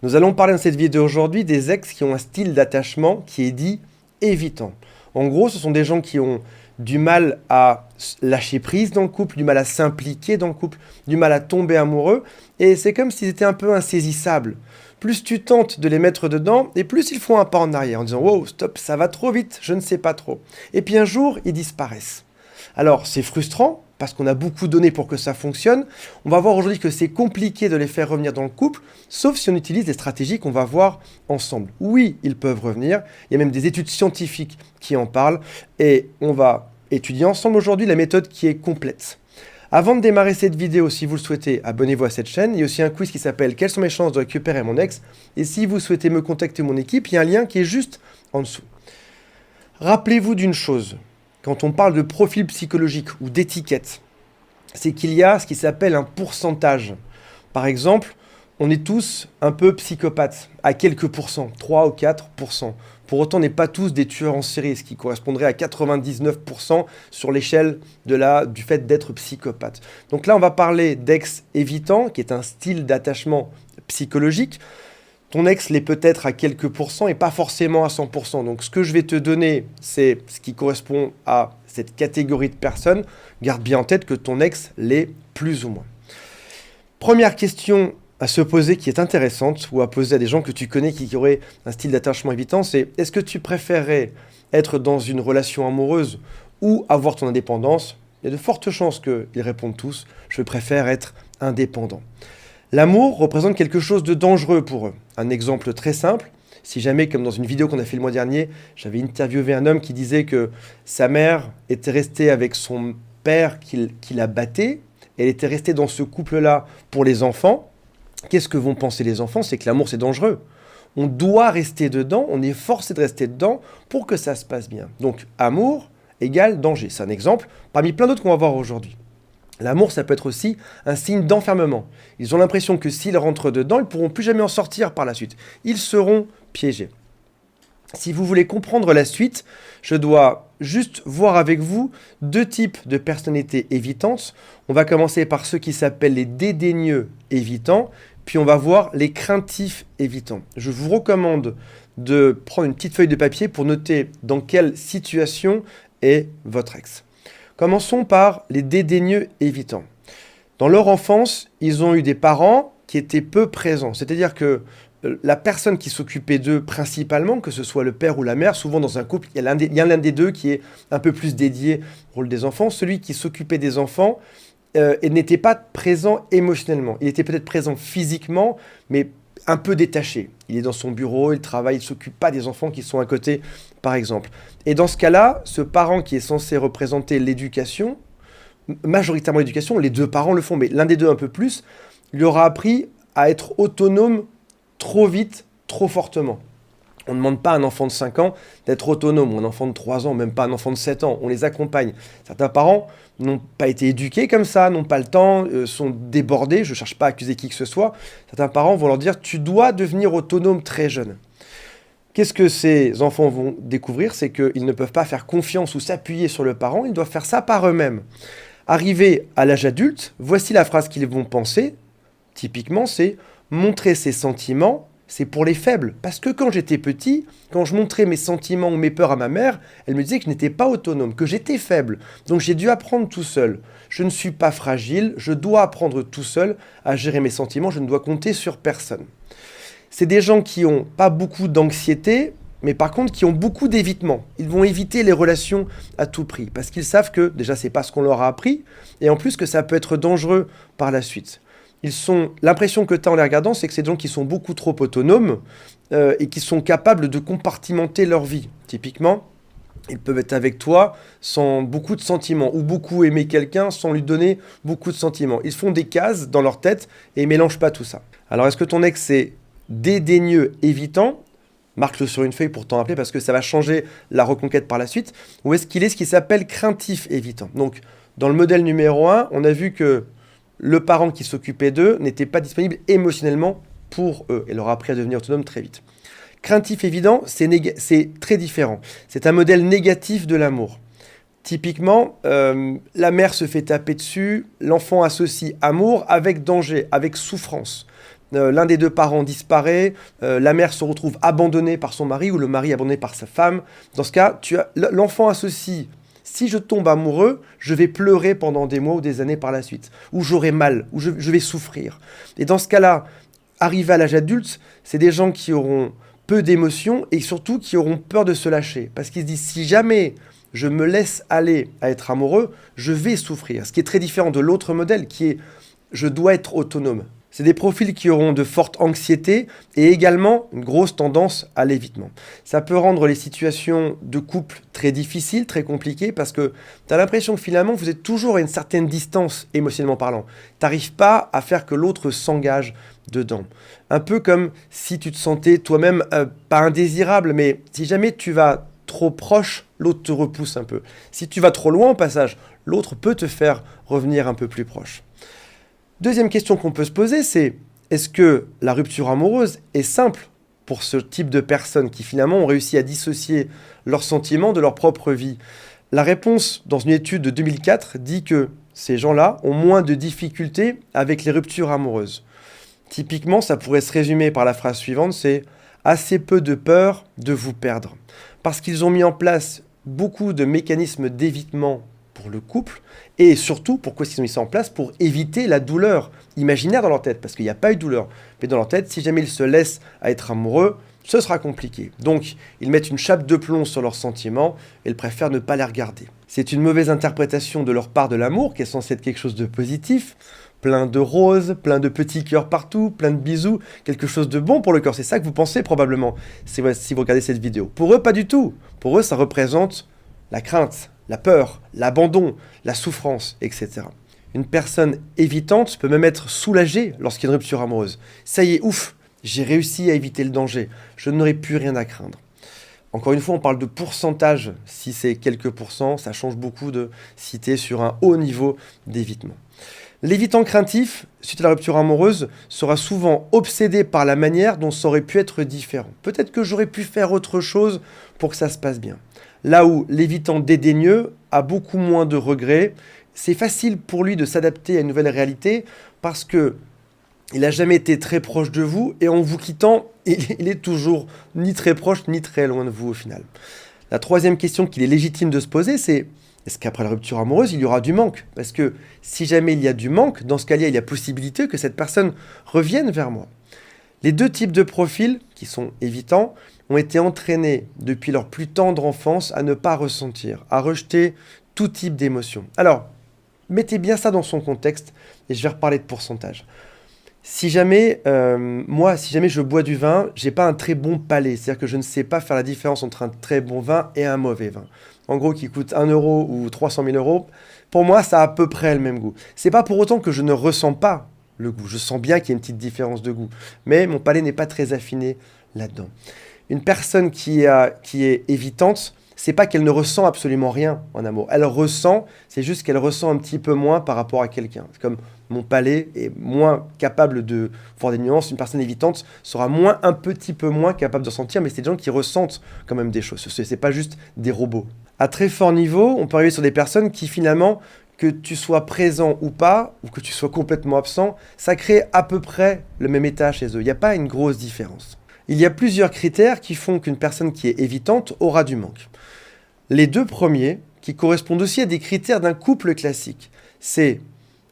Nous allons parler dans cette vidéo aujourd'hui des ex qui ont un style d'attachement qui est dit évitant. En gros, ce sont des gens qui ont du mal à lâcher prise dans le couple, du mal à s'impliquer dans le couple, du mal à tomber amoureux, et c'est comme s'ils étaient un peu insaisissables. Plus tu tentes de les mettre dedans, et plus ils font un pas en arrière en disant « Wow, stop, ça va trop vite, je ne sais pas trop ». Et puis un jour, ils disparaissent. Alors, c'est frustrant, parce qu'on a beaucoup donné pour que ça fonctionne. On va voir aujourd'hui que c'est compliqué de les faire revenir dans le couple, sauf si on utilise des stratégies qu'on va voir ensemble. Oui, ils peuvent revenir. Il y a même des études scientifiques qui en parlent. Et on va étudier ensemble aujourd'hui la méthode qui est complète. Avant de démarrer cette vidéo, si vous le souhaitez, abonnez-vous à cette chaîne. Il y a aussi un quiz qui s'appelle « Quelles sont mes chances de récupérer mon ex ?» Et si vous souhaitez me contacter mon équipe, il y a un lien qui est juste en dessous. Rappelez-vous d'une chose. Quand on parle de profil psychologique ou d'étiquette, c'est qu'il y a ce qui s'appelle un pourcentage. Par exemple, on est tous un peu psychopathes, à quelques pourcents, 3 ou 4%. Pour autant, on n'est pas tous des tueurs en série, ce qui correspondrait à 99% sur l'échelle du fait d'être psychopathe. Donc là, on va parler d'ex évitant, qui est un style d'attachement psychologique. Ton ex l'est peut-être à quelques pourcents et pas forcément à 100%. Donc ce que je vais te donner, c'est ce qui correspond à cette catégorie de personnes. Garde bien en tête que ton ex l'est plus ou moins. Première question à se poser qui est intéressante ou à poser à des gens que tu connais qui auraient un style d'attachement évitant, c'est est-ce que tu préférerais être dans une relation amoureuse ou avoir ton indépendance? Il y a de fortes chances qu'ils répondent tous, je préfère être indépendant. L'amour représente quelque chose de dangereux pour eux. Un exemple très simple, si jamais, comme dans une vidéo qu'on a fait le mois dernier, j'avais interviewé un homme qui disait que sa mère était restée avec son père qui la battait, elle était restée dans ce couple-là pour les enfants. Qu'est-ce que vont penser les enfants? C'est que l'amour, c'est dangereux. On doit rester dedans, on est forcé de rester dedans pour que ça se passe bien. Donc, amour égale danger. C'est un exemple parmi plein d'autres qu'on va voir aujourd'hui. L'amour, ça peut être aussi un signe d'enfermement. Ils ont l'impression que s'ils rentrent dedans, ils ne pourront plus jamais en sortir par la suite. Ils seront piégés. Si vous voulez comprendre la suite, je dois juste voir avec vous deux types de personnalités évitantes. On va commencer par ceux qui s'appellent les dédaigneux évitants, puis on va voir les craintifs évitants. Je vous recommande de prendre une petite feuille de papier pour noter dans quelle situation est votre ex. Commençons par les dédaigneux évitants. Dans leur enfance, ils ont eu des parents qui étaient peu présents. C'est-à-dire que la personne qui s'occupait d'eux principalement, que ce soit le père ou la mère, souvent dans un couple, il y a l'un des deux qui est un peu plus dédié au rôle des enfants. Celui qui s'occupait des enfants n'était pas présent émotionnellement. Il était peut-être présent physiquement, mais un peu détaché. Il est dans son bureau, il travaille, il ne s'occupe pas des enfants qui sont à côté, par exemple. Et dans ce cas-là, ce parent qui est censé représenter l'éducation, majoritairement l'éducation, les deux parents le font, mais l'un des deux un peu plus, lui aura appris à être autonome trop vite, trop fortement. On ne demande pas à un enfant de 5 ans d'être autonome, ou un enfant de 3 ans, même pas un enfant de 7 ans. On les accompagne. Certains parents n'ont pas été éduqués comme ça, n'ont pas le temps, sont débordés. Je ne cherche pas à accuser qui que ce soit. Certains parents vont leur dire « tu dois devenir autonome très jeune ». Qu'est-ce que ces enfants vont découvrir? C'est qu'ils ne peuvent pas faire confiance ou s'appuyer sur le parent, ils doivent faire ça par eux-mêmes. Arrivés à l'âge adulte, voici la phrase qu'ils vont penser. Typiquement, c'est « montrer ses sentiments ». C'est pour les faibles. Parce que quand j'étais petit, quand je montrais mes sentiments ou mes peurs à ma mère, elle me disait que je n'étais pas autonome, que j'étais faible. Donc j'ai dû apprendre tout seul. Je ne suis pas fragile, je dois apprendre tout seul à gérer mes sentiments, je ne dois compter sur personne. C'est des gens qui n'ont pas beaucoup d'anxiété, mais par contre qui ont beaucoup d'évitement. Ils vont éviter les relations à tout prix, parce qu'ils savent que déjà c'est pas ce qu'on leur a appris, et en plus que ça peut être dangereux par la suite. L'impression que tu as en les regardant, c'est que c'est des gens qui sont beaucoup trop autonomes et qui sont capables de compartimenter leur vie. Typiquement, ils peuvent être avec toi sans beaucoup de sentiments ou beaucoup aimer quelqu'un sans lui donner beaucoup de sentiments. Ils font des cases dans leur tête et ils ne mélangent pas tout ça. Alors, est-ce que ton ex est dédaigneux, évitant? Marque-le sur une feuille pour t'en rappeler parce que ça va changer la reconquête par la suite. Ou est-ce qu'il est ce qui s'appelle craintif, évitant? Donc, dans le modèle numéro 1, on a vu que le parent qui s'occupait d'eux n'était pas disponible émotionnellement pour eux et leur a appris à devenir autonome très vite. Craintif évident, c'est très différent. C'est un modèle négatif de l'amour. Typiquement, la mère se fait taper dessus, l'enfant associe amour avec danger, avec souffrance. l'un des deux parents disparaît, la mère se retrouve abandonnée par son mari ou le mari abandonné par sa femme. Dans ce cas, l'enfant associe: si je tombe amoureux, je vais pleurer pendant des mois ou des années par la suite, ou j'aurai mal, ou je vais souffrir. Et dans ce cas-là, arrivé à l'âge adulte, c'est des gens qui auront peu d'émotions et surtout qui auront peur de se lâcher. Parce qu'ils se disent: si jamais je me laisse aller à être amoureux, je vais souffrir. Ce qui est très différent de l'autre modèle qui est: je dois être autonome. C'est des profils qui auront de fortes anxiétés et également une grosse tendance à l'évitement. Ça peut rendre les situations de couple très difficiles, très compliquées, parce que tu as l'impression que finalement vous êtes toujours à une certaine distance émotionnellement parlant. Tu n'arrives pas à faire que l'autre s'engage dedans. Un peu comme si tu te sentais toi-même pas indésirable, mais si jamais tu vas trop proche, l'autre te repousse un peu. Si tu vas trop loin au passage, l'autre peut te faire revenir un peu plus proche. Deuxième question qu'on peut se poser, c'est: est-ce que la rupture amoureuse est simple pour ce type de personnes qui finalement ont réussi à dissocier leurs sentiments de leur propre vie? La réponse dans une étude de 2004 dit que ces gens-là ont moins de difficultés avec les ruptures amoureuses. Typiquement, ça pourrait se résumer par la phrase suivante, c'est: assez peu de peur de vous perdre. Parce qu'ils ont mis en place beaucoup de mécanismes d'évitement pour le couple, et surtout, pourquoi ils ont mis ça en place? Pour éviter la douleur imaginaire dans leur tête, parce qu'il n'y a pas eu de douleur. Mais dans leur tête, si jamais ils se laissent à être amoureux, ce sera compliqué. Donc, ils mettent une chape de plomb sur leurs sentiments, et ils préfèrent ne pas les regarder. C'est une mauvaise interprétation de leur part de l'amour, qui est censé être quelque chose de positif, plein de roses, plein de petits cœurs partout, plein de bisous, quelque chose de bon pour le cœur. C'est ça que vous pensez probablement, si vous regardez cette vidéo. Pour eux, pas du tout. Pour eux, ça représente la crainte, la peur, l'abandon, la souffrance, etc. Une personne évitante peut même être soulagée lorsqu'il y a une rupture amoureuse. Ça y est, ouf, j'ai réussi à éviter le danger, je n'aurai plus rien à craindre. Encore une fois, on parle de pourcentage. Si c'est quelques pourcents, ça change beaucoup de si tu es sur un haut niveau d'évitement. L'évitant craintif, suite à la rupture amoureuse, sera souvent obsédé par la manière dont ça aurait pu être différent. Peut-être que j'aurais pu faire autre chose pour que ça se passe bien. Là où l'évitant dédaigneux a beaucoup moins de regrets, c'est facile pour lui de s'adapter à une nouvelle réalité parce que il n'a jamais été très proche de vous et en vous quittant, il est toujours ni très proche ni très loin de vous au final. La troisième question qu'il est légitime de se poser, c'est: est-ce qu'après la rupture amoureuse, il y aura du manque? Parce que si jamais il y a du manque, dans ce cas-là, il y a possibilité que cette personne revienne vers moi. Les deux types de profils, qui sont évitants, ont été entraînés depuis leur plus tendre enfance à ne pas ressentir, à rejeter tout type d'émotion. Alors, mettez bien ça dans son contexte et je vais reparler de pourcentage. Si jamais je bois du vin, j'ai pas un très bon palais, c'est-à-dire que je ne sais pas faire la différence entre un très bon vin et un mauvais vin. En gros, qui coûte 1 euro ou 300 000 euros, pour moi, ça a à peu près le même goût. C'est pas pour autant que je ne ressens pas le goût. Je sens bien qu'il y a une petite différence de goût, mais mon palais n'est pas très affiné là-dedans. Une personne qui est évitante, c'est pas qu'elle ne ressent absolument rien en amour. Elle ressent, c'est juste qu'elle ressent un petit peu moins par rapport à quelqu'un. C'est comme mon palais est moins capable de voir des nuances. Une personne évitante sera un petit peu moins capable de ressentir, mais c'est des gens qui ressentent quand même des choses. C'est pas juste des robots. À très fort niveau, on peut arriver sur des personnes qui finalement, que tu sois présent ou pas, ou que tu sois complètement absent, ça crée à peu près le même état chez eux. Il n'y a pas une grosse différence. Il y a plusieurs critères qui font qu'une personne qui est évitante aura du manque. Les deux premiers, qui correspondent aussi à des critères d'un couple classique, c'est: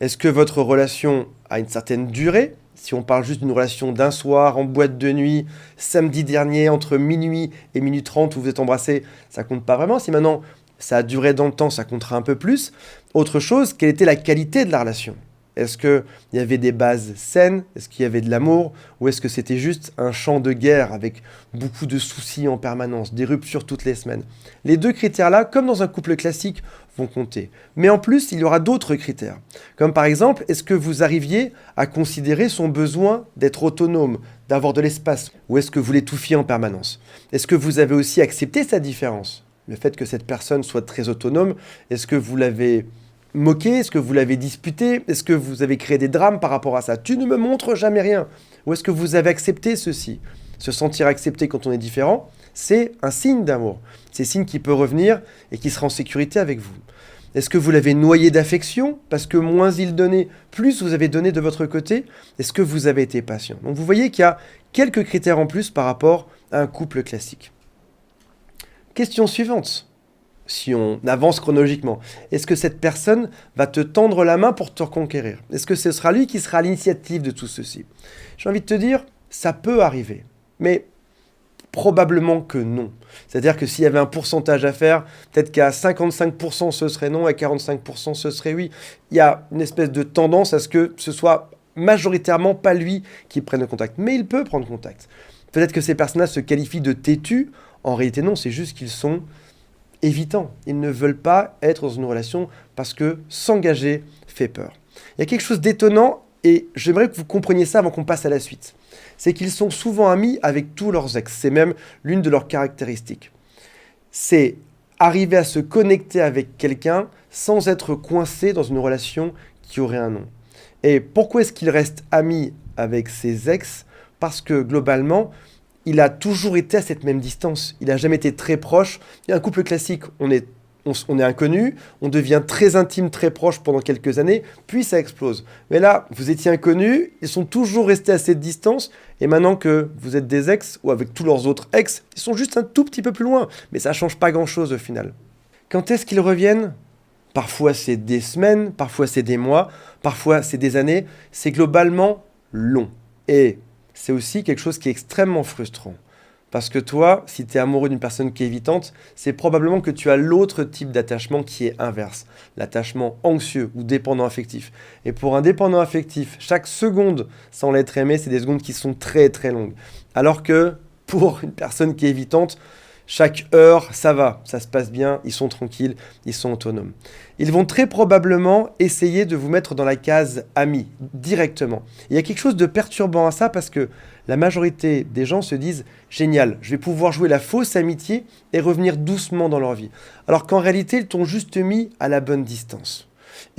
est-ce que votre relation a une certaine durée? Si on parle juste d'une relation d'un soir en boîte de nuit, samedi dernier, entre minuit et minuit 30 où vous êtes embrassés, ça compte pas vraiment. Si maintenant ça a duré dans le temps, ça comptera un peu plus. Autre chose, quelle était la qualité de la relation? Est-ce qu'il y avait des bases saines? Est-ce qu'il y avait de l'amour? Ou est-ce que c'était juste un champ de guerre avec beaucoup de soucis en permanence, des ruptures toutes les semaines? Les deux critères-là, comme dans un couple classique, vont compter. Mais en plus, il y aura d'autres critères. Comme par exemple, est-ce que vous arriviez à considérer son besoin d'être autonome, d'avoir de l'espace? Ou est-ce que vous l'étouffiez en permanence? Est-ce que vous avez aussi accepté sa différence? Le fait que cette personne soit très autonome, est-ce que vous l'avez moqué? Est-ce que vous l'avez disputé? Est-ce que vous avez créé des drames par rapport à ça? Tu ne me montres jamais rien. Ou est-ce que vous avez accepté ceci? Se sentir accepté quand on est différent, c'est un signe d'amour. C'est un signe qui peut revenir et qui sera en sécurité avec vous. Est-ce que vous l'avez noyé d'affection? Parce que moins il donnait, plus vous avez donné de votre côté. Est-ce que vous avez été patient? Donc vous voyez qu'il y a quelques critères en plus par rapport à un couple classique. Question suivante. Si on avance chronologiquement, est-ce que cette personne va te tendre la main pour te reconquérir? Est-ce que ce sera lui qui sera à l'initiative de tout ceci? J'ai envie de te dire, ça peut arriver, mais probablement que non. C'est-à-dire que s'il y avait un pourcentage à faire, peut-être qu'à 55% ce serait non, à 45% ce serait oui. Il y a une espèce de tendance à ce que ce soit majoritairement pas lui qui prenne le contact, mais il peut prendre contact. Peut-être que ces personnes-là se qualifient de têtus. En réalité, non, c'est juste qu'ils sont évitants. Ils ne veulent pas être dans une relation parce que s'engager fait peur. Il y a quelque chose d'étonnant et j'aimerais que vous compreniez ça avant qu'on passe à la suite. C'est qu'ils sont souvent amis avec tous leurs ex. C'est même l'une de leurs caractéristiques. C'est arriver à se connecter avec quelqu'un sans être coincé dans une relation qui aurait un nom. Et pourquoi est-ce qu'il reste ami avec ses ex? Parce que globalement, il a toujours été à cette même distance. Il n'a jamais été très proche. Il y a un couple classique, on est inconnu, on devient très intime, très proche pendant quelques années, puis ça explose. Mais là, vous étiez inconnus, ils sont toujours restés à cette distance, et maintenant que vous êtes des ex, ou avec tous leurs autres ex, ils sont juste un tout petit peu plus loin. Mais ça ne change pas grand-chose au final. Quand est-ce qu'ils reviennent? Parfois c'est des semaines, parfois c'est des mois, parfois c'est des années. C'est globalement long. Et c'est aussi quelque chose qui est extrêmement frustrant. Parce que toi, si tu es amoureux d'une personne qui est évitante, c'est probablement que tu as l'autre type d'attachement qui est inverse. L'attachement anxieux ou dépendant affectif. Et pour un dépendant affectif, chaque seconde sans l'être aimé, c'est des secondes qui sont très très longues. Alors que pour une personne qui est évitante, chaque heure, ça va, ça se passe bien, ils sont tranquilles, ils sont autonomes. Ils vont très probablement essayer de vous mettre dans la case ami, directement. Il y a quelque chose de perturbant à ça parce que la majorité des gens se disent « Génial, je vais pouvoir jouer la fausse amitié et revenir doucement dans leur vie. » Alors qu'en réalité, ils t'ont juste mis à la bonne distance.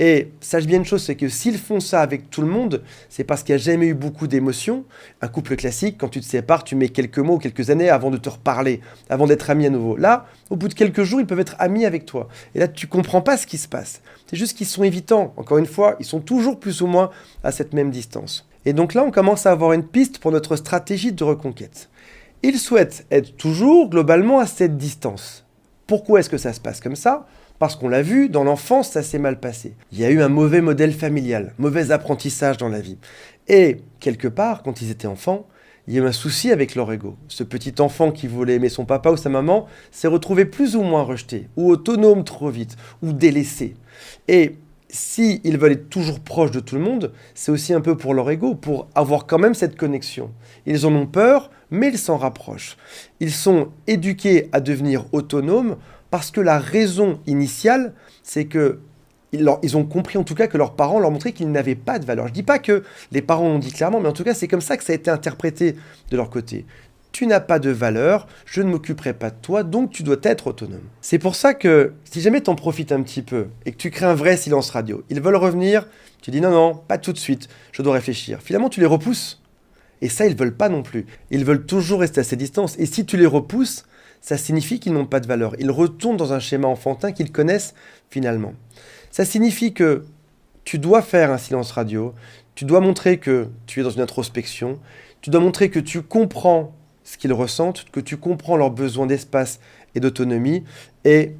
Et sache bien une chose, c'est que s'ils font ça avec tout le monde, c'est parce qu'il n'y a jamais eu beaucoup d'émotions. Un couple classique, quand tu te sépares, tu mets quelques mots, quelques années avant de te reparler, avant d'être amis à nouveau. Là, au bout de quelques jours, ils peuvent être amis avec toi. Et là, tu ne comprends pas ce qui se passe. C'est juste qu'ils sont évitants. Encore une fois, ils sont toujours plus ou moins à cette même distance. Et donc là, on commence à avoir une piste pour notre stratégie de reconquête. Ils souhaitent être toujours globalement à cette distance. Pourquoi est-ce que ça se passe comme ça ? Parce qu'on l'a vu, dans l'enfance, ça s'est mal passé. Il y a eu un mauvais modèle familial, mauvais apprentissage dans la vie. Et quelque part, quand ils étaient enfants, il y a eu un souci avec leur ego. Ce petit enfant qui voulait aimer son papa ou sa maman s'est retrouvé plus ou moins rejeté, ou autonome trop vite, ou délaissé. Et s'ils veulent être toujours proches de tout le monde, c'est aussi un peu pour leur ego, pour avoir quand même cette connexion. Ils en ont peur, mais ils s'en rapprochent. Ils sont éduqués à devenir autonomes parce que la raison initiale, c'est que ils ont compris en tout cas que leurs parents leur montraient qu'ils n'avaient pas de valeur. Je ne dis pas que les parents l'ont dit clairement, mais en tout cas c'est comme ça que ça a été interprété de leur côté. Tu n'as pas de valeur, je ne m'occuperai pas de toi, donc tu dois être autonome. C'est pour ça que si jamais tu en profites un petit peu et que tu crées un vrai silence radio, ils veulent revenir, tu dis non, pas tout de suite, je dois réfléchir. Finalement tu les repousses. Et ça, ils ne veulent pas non plus. Ils veulent toujours rester à ces distances. Et si tu les repousses, ça signifie qu'ils n'ont pas de valeur. Ils retournent dans un schéma enfantin qu'ils connaissent finalement. Ça signifie que tu dois faire un silence radio, tu dois montrer que tu es dans une introspection, tu dois montrer que tu comprends ce qu'ils ressentent, que tu comprends leurs besoins d'espace et d'autonomie, et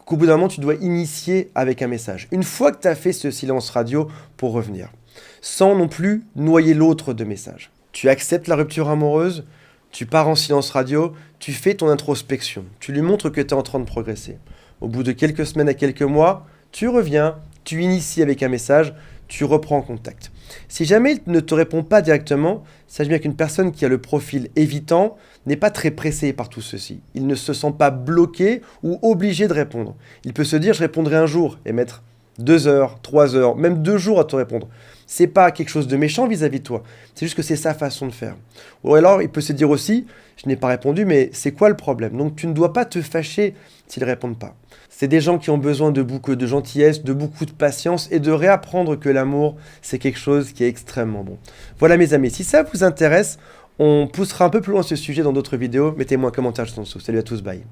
qu'au bout d'un moment, tu dois initier avec un message. Une fois que tu as fait ce silence radio pour revenir, sans non plus noyer l'autre de messages. Tu acceptes la rupture amoureuse, tu pars en silence radio, tu fais ton introspection, tu lui montres que tu es en train de progresser. Au bout de quelques semaines à quelques mois, tu reviens, tu inities avec un message, tu reprends contact. Si jamais il ne te répond pas directement, sache bien qu'une personne qui a le profil évitant n'est pas très pressée par tout ceci. Il ne se sent pas bloqué ou obligé de répondre. Il peut se dire « je répondrai un jour » et mettre 2 heures, 3 heures, même 2 jours à te répondre. C'est pas quelque chose de méchant vis-à-vis de toi. C'est juste que c'est sa façon de faire. Ou alors, il peut se dire aussi, je n'ai pas répondu, mais c'est quoi le problème? Donc, tu ne dois pas te fâcher s'ils ne répondent pas. C'est des gens qui ont besoin de beaucoup de gentillesse, de beaucoup de patience et de réapprendre que l'amour, c'est quelque chose qui est extrêmement bon. Voilà mes amis, si ça vous intéresse, on poussera un peu plus loin ce sujet dans d'autres vidéos. Mettez-moi un commentaire juste en dessous. Salut à tous, bye.